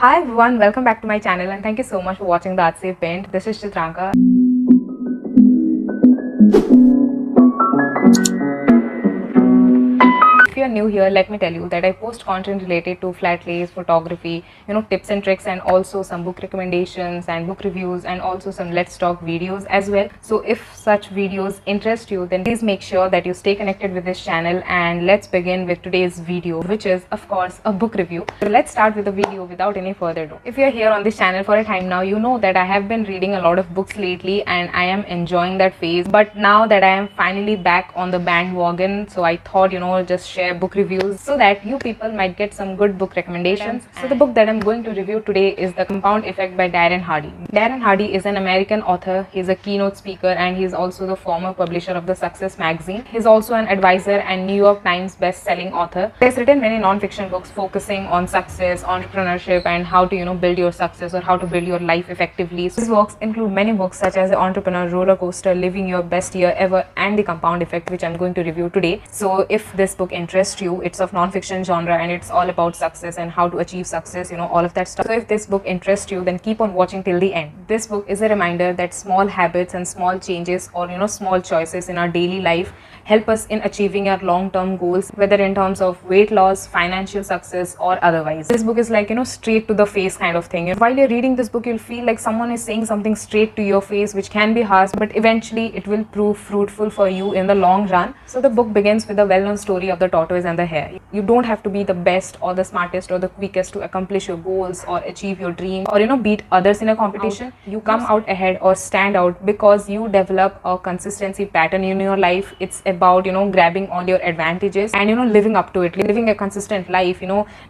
Hi everyone, welcome back to my channel and thank you so much for watching the Art Save Paint. This is Chitranka. If you are new here, let me tell you that I post content related to flat lays, photography, tips and tricks, and also some book recommendations and book reviews, and also some let's talk videos as well. So if such videos interest you, then please make sure that you stay connected with this channel. And let's begin with today's video, which is of course a book review. So let's start with the video without any further ado. If you're here on this channel for a time now, you know that I have been reading a lot of books lately and I am enjoying that phase. But now that I am finally back on the bandwagon, so I thought just share book reviews so that you people might get some good book recommendations. So the book that I'm going to review today is The Compound Effect by Darren Hardy. Darren Hardy is an American author. He's a keynote speaker and he's also the former publisher of the Success magazine. He's also an advisor and New York Times best-selling author. He's written many non-fiction books focusing on success, entrepreneurship, and how to build your success or how to build your life effectively. So his works include many books such as The Entrepreneur, Roller Coaster, Living Your Best Year Ever, and The Compound Effect, which I'm going to review today. So if this book interests you, it's of non-fiction genre and it's all about success and how to achieve success, all of that stuff. So if this book interests you, then keep on watching till the end. This book is a reminder that small habits and small changes or small choices in our daily life help us in achieving our long-term goals, whether in terms of weight loss, financial success, or otherwise. This book is like straight to the face kind of thing. While you're reading this book, you'll feel like someone is saying something straight to your face, which can be harsh, but eventually it will prove fruitful for you in the long run. So the book begins with a well-known story of the tortoise and the hare. You don't have to be the best or the smartest or the quickest to accomplish your goals or achieve your dream or beat others in a competition. You come out ahead or stand out because you develop a consistency pattern in your life. It's about grabbing all your advantages and living up to it, living a consistent life,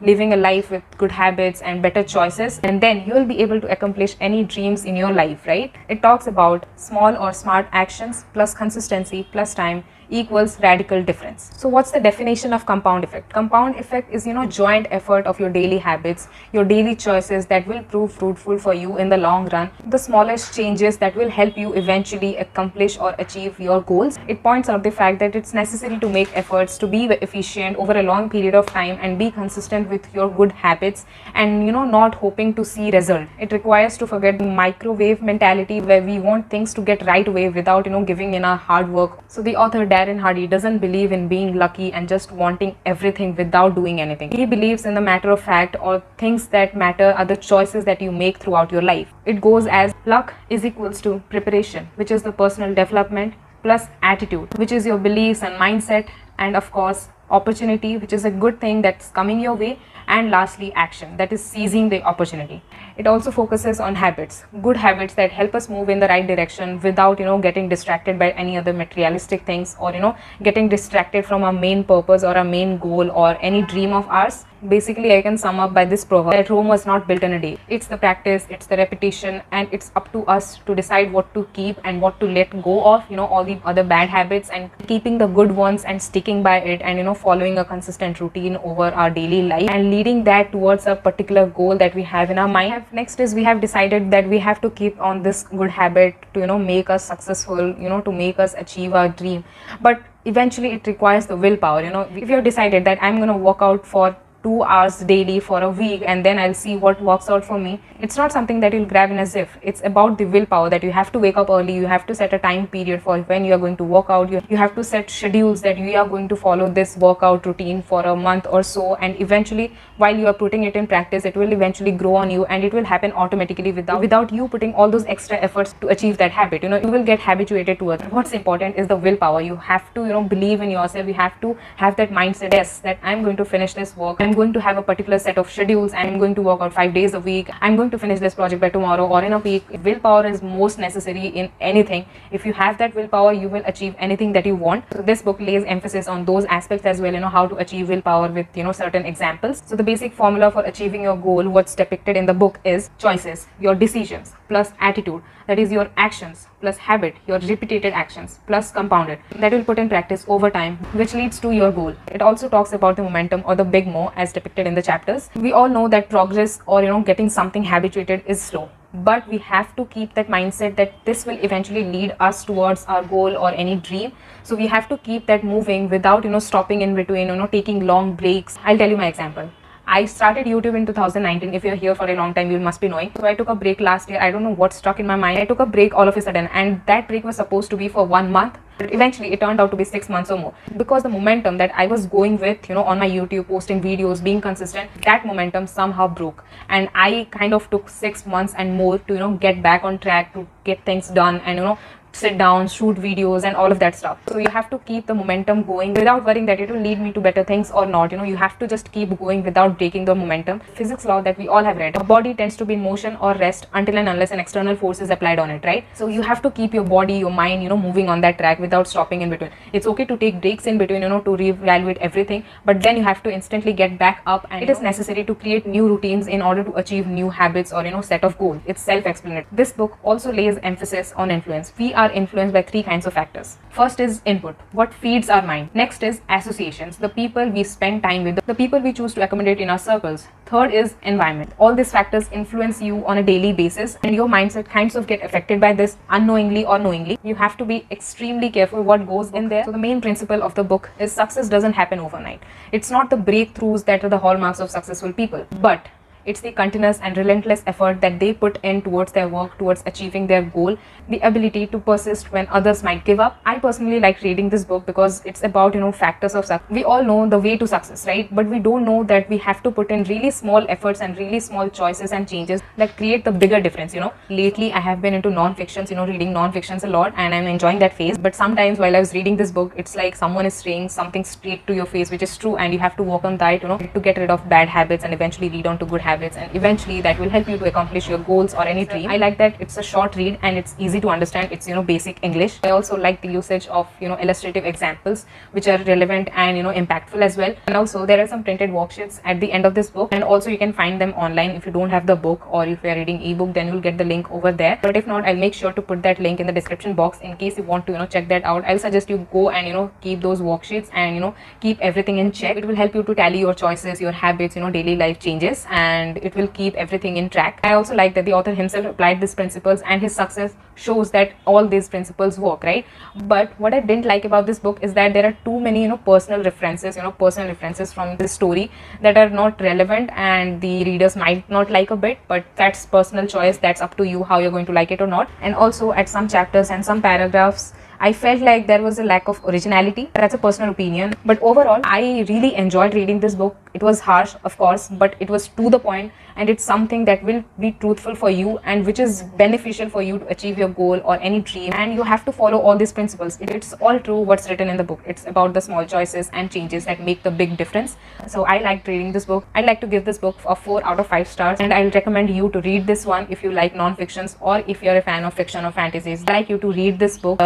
living a life with good habits and better choices, and then you will be able to accomplish any dreams in your life, right? It talks about small or smart actions plus consistency plus time equals radical difference. So what's the definition of compound effect? Compound effect is joint effort of your daily habits, your daily choices that will prove fruitful for you in the long run, the smallest changes that will help you eventually accomplish or achieve your goals. It points out the fact that it's necessary to make efforts to be efficient over a long period of time and be consistent with your good habits and not hoping to see result. It requires to forget the microwave mentality where we want things to get right away without giving in our hard work. So the author Darren Hardy doesn't believe in being lucky and just wanting everything without doing anything. He believes in the matter of fact, or things that matter are the choices that you make throughout your life. It goes as luck is equals to preparation, which is the personal development, plus attitude, which is your beliefs and mindset, and of course opportunity, which is a good thing that's coming your way, and lastly action, that is seizing the opportunity. It also focuses on habits, good habits that help us move in the right direction without getting distracted by any other materialistic things or getting distracted from our main purpose or our main goal or any dream of ours. Basically, I can sum up by this proverb that Rome was not built in a day. It's the practice, it's the repetition, and it's up to us to decide what to keep and what to let go of, all the other bad habits, and keeping the good ones and sticking by it, and following a consistent routine over our daily life and leading that towards a particular goal that we have in our mind. Next is we have decided that we have to keep on this good habit to make us successful, to make us achieve our dream. But eventually it requires the willpower. If you have decided that I'm going to work out for 2 hours daily for a week and then I'll see what works out for me, it's not something that you'll grab in a zip. It's about the willpower that you have to wake up early, you have to set a time period for when you are going to work out, you have to set schedules that you are going to follow this workout routine for a month or so, and eventually while you are putting it in practice, it will eventually grow on you and it will happen automatically without you putting all those extra efforts to achieve that habit. You will get habituated to it. What's important is the willpower. You have to believe in yourself. You have to have that mindset, yes, that I'm going to finish this work, I'm going to have a particular set of schedules, I'm going to work out 5 days a week, I'm going to finish this project by tomorrow or in a week. Willpower is most necessary in anything. If you have that willpower, you will achieve anything that you want. So this book lays emphasis on those aspects as well, how to achieve willpower with certain examples. So the basic formula for achieving your goal, what's depicted in the book, is choices, your decisions plus attitude, that is your actions plus habit, your repeated actions plus compounded, that will put in practice over time, which leads to your goal. It also talks about the momentum or the big mo as depicted in the chapters. We all know that progress or getting something habituated is slow, but we have to keep that mindset that this will eventually lead us towards our goal or any dream. So we have to keep that moving without stopping in between, taking long breaks. I'll tell you my example. I started YouTube in 2019. If you're here for a long time, you must be knowing. So I took a break last year. I don't know what struck in my mind. I took a break all of a sudden, and that break was supposed to be for 1 month. But eventually, it turned out to be 6 months or more, because the momentum that I was going with, on my YouTube, posting videos, being consistent, that momentum somehow broke, and I kind of took 6 months and more to get back on track, to get things done, and sit down, shoot videos, and all of that stuff. So you have to keep the momentum going without worrying that it will lead me to better things or not. You have to just keep going without breaking the momentum. Physics law that we all have read. Our body tends to be in motion or rest until and unless an external force is applied on it, right? So you have to keep your body, your mind, moving on that track without stopping in between. It's okay to take breaks in between, to reevaluate everything, but then you have to instantly get back up, and it is necessary to create new routines in order to achieve new habits or set of goals. It's self-explanatory. This book also lays emphasis on influence. We are influenced by 3 kinds of factors. First is input, what feeds our mind. Next is associations, the people we spend time with, the people we choose to accommodate in our circles. Third is environment. All these factors influence you on a daily basis, and your mindset kinds of get affected by this unknowingly or knowingly. You have to be extremely careful what goes in there. So the main principle of the book is success doesn't happen overnight. It's not the breakthroughs that are the hallmarks of successful people, but it's the continuous and relentless effort that they put in towards their work, towards achieving their goal, the ability to persist when others might give up. I personally like reading this book because it's about, factors of success. We all know the way to success, right? But we don't know that we have to put in really small efforts and really small choices and changes that create the bigger difference, Lately, I have been into non-fictions, reading non-fictions a lot, and I'm enjoying that phase. But sometimes while I was reading this book, it's like someone is saying something straight to your face, which is true, and you have to work on that, to get rid of bad habits and eventually lead on to good habits, and eventually that will help you to accomplish your goals or any dream. I like that it's a short read and it's easy to understand. It's basic English. I also like the usage of illustrative examples which are relevant and impactful as well. And also there are some printed worksheets at the end of this book, and also you can find them online. If you don't have the book, or if you are reading ebook, then you'll get the link over there. But if not, I'll make sure to put that link in the description box in case you want to check that out. I'll suggest you go and keep those worksheets and keep everything in check. It will help you to tally your choices, your habits, daily life changes, and it will keep everything in track. I also like that the author himself applied these principles, and his success shows that all these principles work, right? But what I didn't like about this book is that there are too many personal references from this story that are not relevant, and the readers might not like a bit, but that's personal choice. That's up to you how you're going to like it or not. And also at some chapters and some paragraphs, I felt like there was a lack of originality. That's a personal opinion. But overall, I really enjoyed reading this book. It was harsh, of course, but it was to the point, and it's something that will be truthful for you and which is beneficial for you to achieve your goal or any dream. And you have to follow all these principles. It's all true what's written in the book. It's about the small choices and changes that make the big difference. So I liked reading this book. I'd like to give this book a 4 out of 5 stars, and I'll recommend you to read this one if you like non-fictions, or if you're a fan of fiction or fantasies. I'd like you to read this book.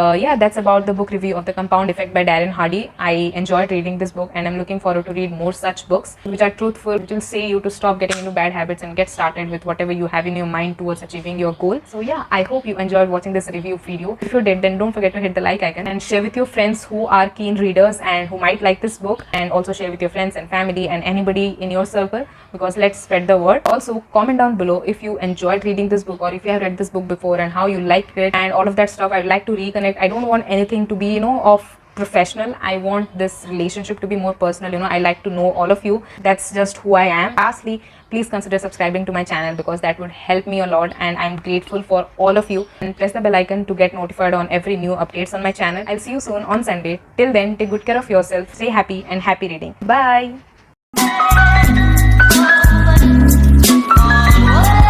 That's about the book review of The Compound Effect by Darren Hardy. I enjoyed reading this book, and I'm looking forward to read more such books which are truthful, which will say you to stop getting into bad habits and get started with whatever you have in your mind towards achieving your goal. So yeah, I hope you enjoyed watching this review video. If you did, then don't forget to hit the like icon and share with your friends who are keen readers and who might like this book, and also share with your friends and family and anybody in your circle, because let's spread the word. Also comment down below if you enjoyed reading this book, or if you have read this book before and how you liked it and all of that stuff. I'd like to reconnect. I don't want anything to be of professional. I want this relationship to be more personal. I like to know all of you. That's just who I am. Lastly, please consider subscribing to my channel, because that would help me a lot, and I'm grateful for all of you. And press the bell icon to get notified on every new updates on my channel. I'll see you soon on Sunday. Till then, take good care of yourself, stay happy, and happy reading. Bye.